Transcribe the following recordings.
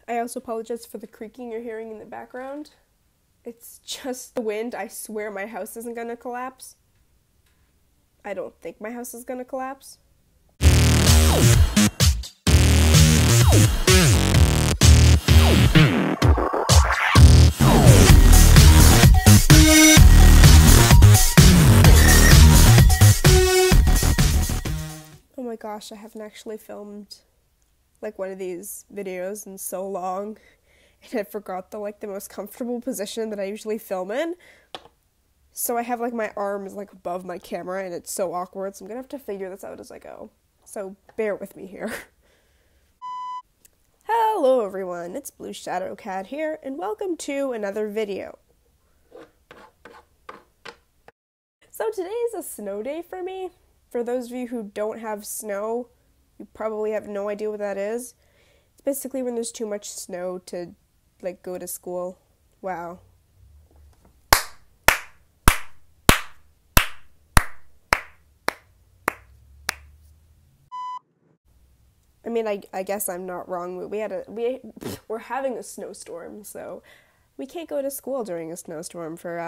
I also apologize for the creaking you're hearing in the background. It's just the wind. I swear my house isn't gonna collapse. I don't think my house is gonna collapse. Oh my gosh, I haven't actually filmed like one of these videos in so long, and I forgot the most comfortable position that I usually film in. So I have my arms above my camera, and it's so awkward, so I'm gonna have to figure this out as I go. So bear with me here. Hello everyone, it's Blue Shadow Cat here, and welcome to another video. So today is a snow day for me. For those of you who don't have snow, you probably have no idea what that is. It's basically when there's too much snow to go to school. Wow. I mean, I guess I'm not wrong. We're having a snowstorm, so we can't go to school during a snowstorm for,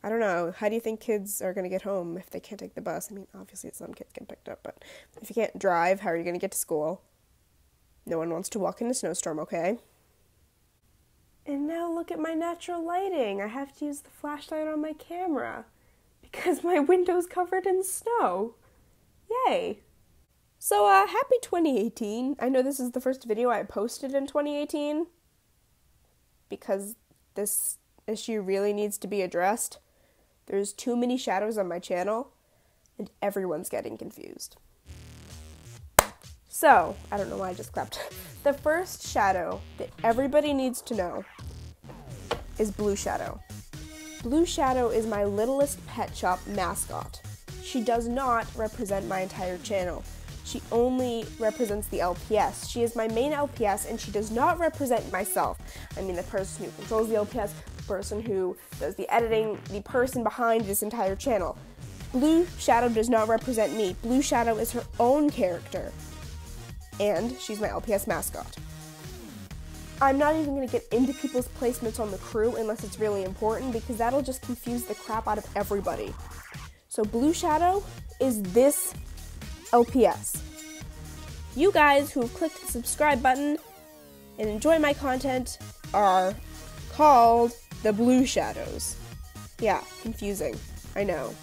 I don't know. How do you think kids are going to get home if they can't take the bus? I mean, obviously some kids get picked up, but if you can't drive, how are you going to get to school? No one wants to walk in a snowstorm, okay? And now look at my natural lighting. I have to use the flashlight on my camera because my window's covered in snow. Yay! So, happy 2018. I know this is the first video I posted in 2018 because this issue really needs to be addressed. There's too many shadows on my channel, and everyone's getting confused. So, I don't know why I just clapped. The first shadow that everybody needs to know is Blue Shadow. Blue Shadow is my littlest pet shop mascot. She does not represent my entire channel. She only represents the LPS. She is my main LPS, and she does not represent myself. I mean, the person who controls the LPS, the person who does the editing, the person behind this entire channel. Blue Shadow does not represent me. Blue Shadow is her own character, and she's my LPS mascot. I'm not even going to get into people's placements on the crew unless it's really important, because that'll just confuse the crap out of everybody. So Blue Shadow is this LPS. You guys who have clicked the subscribe button and enjoy my content are called the Blue Shadows. Yeah, confusing. I know.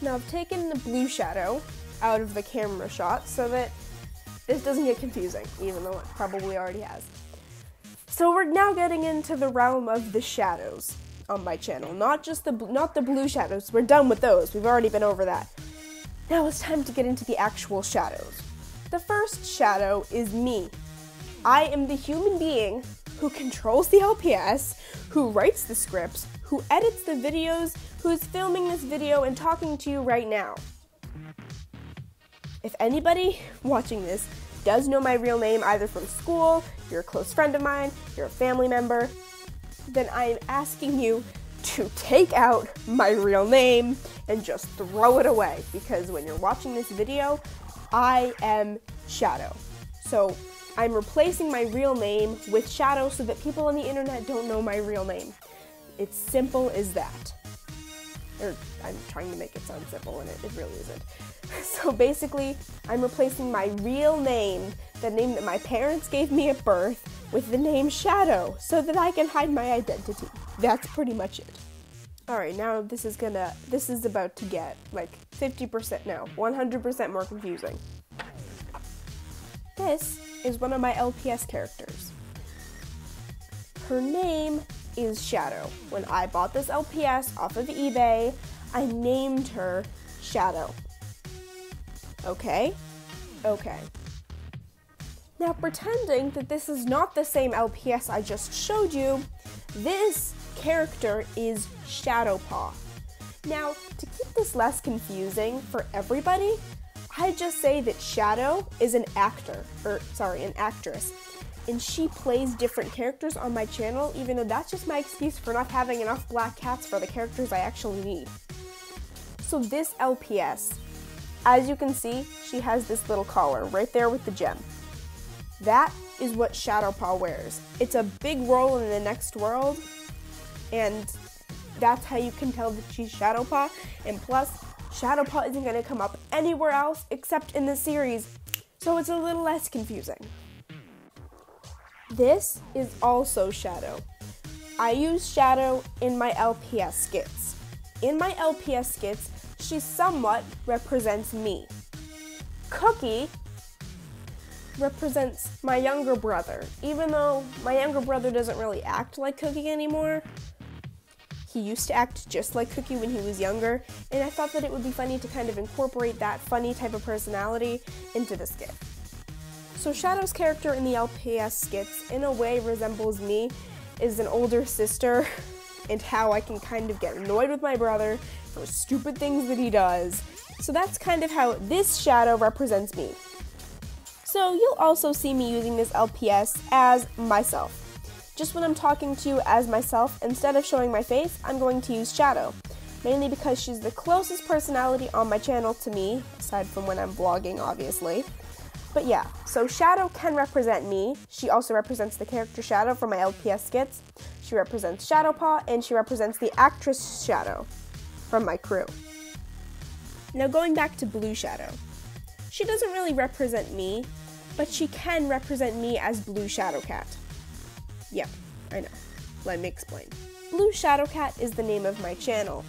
Now I've taken the Blue Shadow out of the camera shot so that this doesn't get confusing, even though it probably already has. So we're now getting into the realm of the shadows on my channel. Not the blue shadows. We're done with those. We've already been over that. Now it's time to get into the actual shadows. The first shadow is me. I am the human being who controls the LPS, who writes the scripts, who edits the videos, who's filming this video and talking to you right now. If anybody watching this does know my real name, either from school, you're a close friend of mine, you're a family member, then I'm asking you to take out my real name and just throw it away, because when you're watching this video, I am Shadow. So I'm replacing my real name with Shadow so that people on the internet don't know my real name. It's simple as that. Or I'm trying to make it sound simple, and it really isn't. So basically, I'm replacing my real name, the name that my parents gave me at birth, with the name Shadow, so that I can hide my identity. That's pretty much it. Alright, now this is about to get 50% now, 100% more confusing. This is one of my LPS characters. Her name is Shadow. When I bought this LPS off of eBay, I named her Shadow. Okay? Okay. Now, pretending that this is not the same LPS I just showed you, this character is Shadowpaw. Now, to keep this less confusing for everybody, I just say that Shadow is an actress, and she plays different characters on my channel, even though that's just my excuse for not having enough black cats for the characters I actually need. So this LPS, as you can see, she has this little collar right there with the gem. That is what Shadowpaw wears. It's a big role in the next world, and that's how you can tell that she's Shadowpaw. And plus, Shadowpaw isn't going to come up anywhere else except in the series, so it's a little less confusing. This is also Shadow. I use Shadow in my LPS skits. In my LPS skits, she somewhat represents me. Cookie represents my younger brother, even though my younger brother doesn't really act like Cookie anymore. He used to act just like Cookie when he was younger, and I thought that it would be funny to kind of incorporate that funny type of personality into the skit. So Shadow's character in the LPS skits in a way resembles me as an older sister, and how I can kind of get annoyed with my brother for stupid things that he does. So that's kind of how this Shadow represents me. So you'll also see me using this LPS as myself. Just when I'm talking to you as myself, instead of showing my face, I'm going to use Shadow. Mainly because she's the closest personality on my channel to me, aside from when I'm vlogging, obviously. But yeah, so Shadow can represent me. She also represents the character Shadow from my LPS skits. She represents Shadowpaw, and she represents the actress Shadow from my crew. Now going back to Blue Shadow. She doesn't really represent me, but she can represent me as Blue Shadowcat. Yep, I know. Let me explain. Blue Shadowcat is the name of my channel.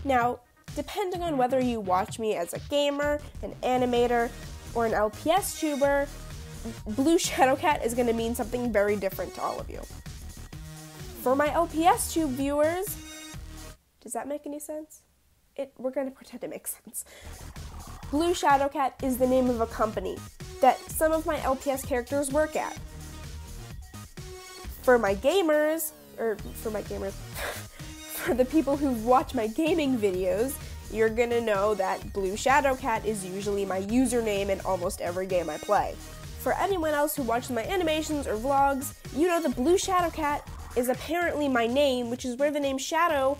Now, depending on whether you watch me as a gamer, an animator, or an LPS tuber, Blue Shadowcat is going to mean something very different to all of you. For my LPS tube viewers, does that make any sense? We're going to pretend it makes sense. Blue Shadowcat is the name of a company that some of my LPS characters work at. For my gamers, for the people who watch my gaming videos, you're gonna know that Blue Shadowcat is usually my username in almost every game I play. For anyone else who watches my animations or vlogs, you know that Blue Shadowcat is apparently my name, which is where the name Shadow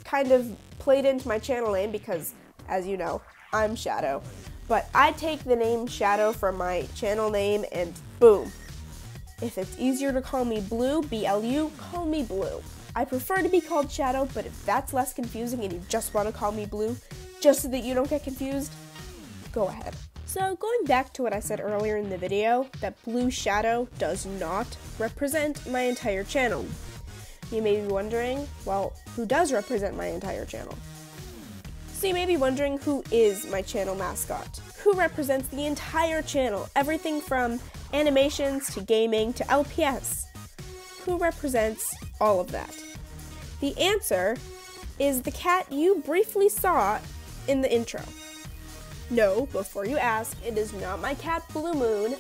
kind of played into my channel name because, as you know, I'm Shadow. But I take the name Shadow from my channel name and boom. If it's easier to call me Blue, B-L-U, call me Blue. I prefer to be called Shadow, but if that's less confusing and you just want to call me Blue, just so that you don't get confused, go ahead. So going back to what I said earlier in the video, that Blue Shadow does not represent my entire channel. You may be wondering, well, who does represent my entire channel? So you may be wondering, who is my channel mascot? Who represents the entire channel? Everything from animations to gaming to LPS. Who represents all of that? The answer is the cat you briefly saw in the intro. No, before you ask, it is not my cat Blue Moon,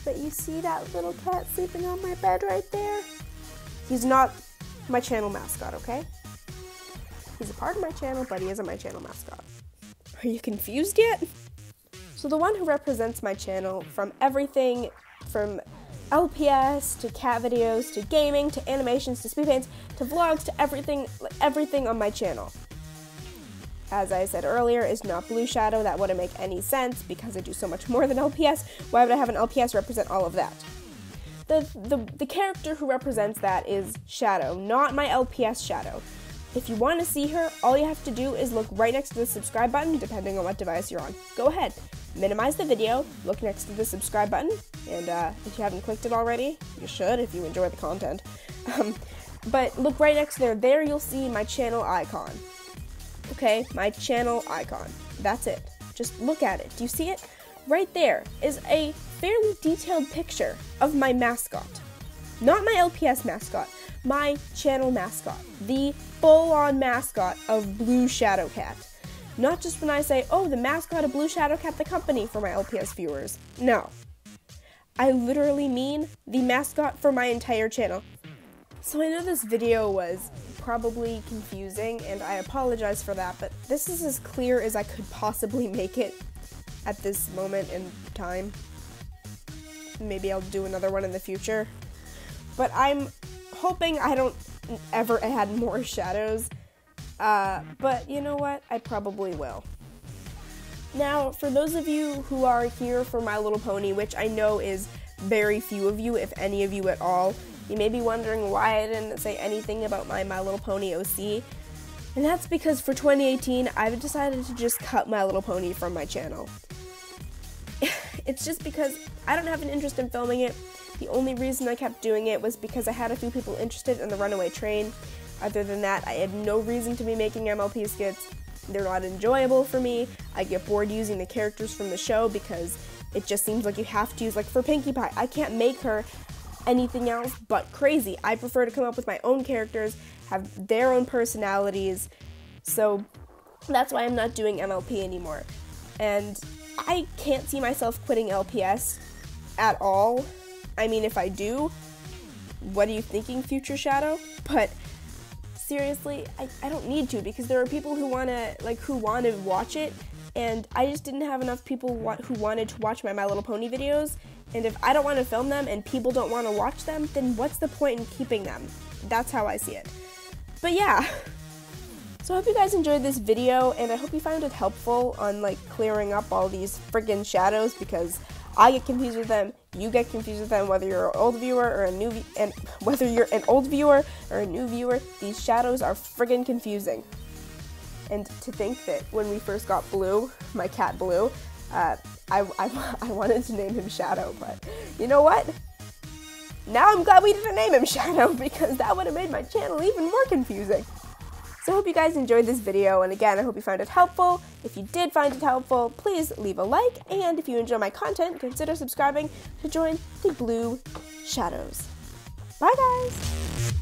but you see that little cat sleeping on my bed right there? He's not my channel mascot, okay? He's a part of my channel, but he isn't my channel mascot. Are you confused yet? So the one who represents my channel from everything from LPS to cat videos to gaming to animations to speed paints to vlogs to everything on my channel, as I said earlier, is not Blue Shadow. That wouldn't make any sense because I do so much more than LPS. Why would I have an LPS represent all of that? The character who represents that is Shadow, not my LPS Shadow. If you want to see her, all you have to do is look right next to the subscribe button, depending on what device you're on. Go ahead, minimize the video, look next to the subscribe button, and if you haven't clicked it already, you should if you enjoy the content. But look right next to there you'll see my channel icon. Okay, my channel icon. That's it. Just look at it. Do you see it? Right there is a fairly detailed picture of my mascot. Not my LPS mascot, my channel mascot. The full-on mascot of Blue Shadowcat. Not just when I say, oh, the mascot of Blue Shadowcat, the company, for my LPS viewers. No. I literally mean the mascot for my entire channel. So I know this video was probably confusing, and I apologize for that, but this is as clear as I could possibly make it at this moment in time. Maybe I'll do another one in the future. But I'm hoping I don't ever add more shadows. But you know what? I probably will. Now, for those of you who are here for My Little Pony, which I know is very few of you, if any of you at all. You may be wondering why I didn't say anything about my My Little Pony OC. And that's because for 2018, I've decided to just cut My Little Pony from my channel. It's just because I don't have an interest in filming it. The only reason I kept doing it was because I had a few people interested in the Runaway Train. Other than that, I had no reason to be making MLP skits. They're not enjoyable for me. I get bored using the characters from the show because it just seems like you have to use, like for Pinkie Pie, I can't make her anything else but crazy. I prefer to come up with my own characters, have their own personalities, so that's why I'm not doing MLP anymore. And I can't see myself quitting LPS at all. I mean, if I do, what are you thinking, Future Shadow? But seriously, I don't need to, because there are people who want to watch it, and I just didn't have enough people who wanted to watch my My Little Pony videos, and if I don't want to film them and people don't want to watch them, then what's the point in keeping them? That's how I see it. But yeah, so I hope you guys enjoyed this video, and I hope you found it helpful on like clearing up all these friggin' shadows, because I get confused with them, you get confused with them, whether you're an old viewer or a new whether you're an old viewer or a new viewer, these shadows are friggin' confusing. And to think that when we first got Blue, my cat Blue, I wanted to name him Shadow, but you know what? Now I'm glad we didn't name him Shadow, because that would have made my channel even more confusing. So I hope you guys enjoyed this video, and again, I hope you found it helpful. If you did find it helpful, please leave a like, and if you enjoy my content, consider subscribing to join the Blue Shadows. Bye guys!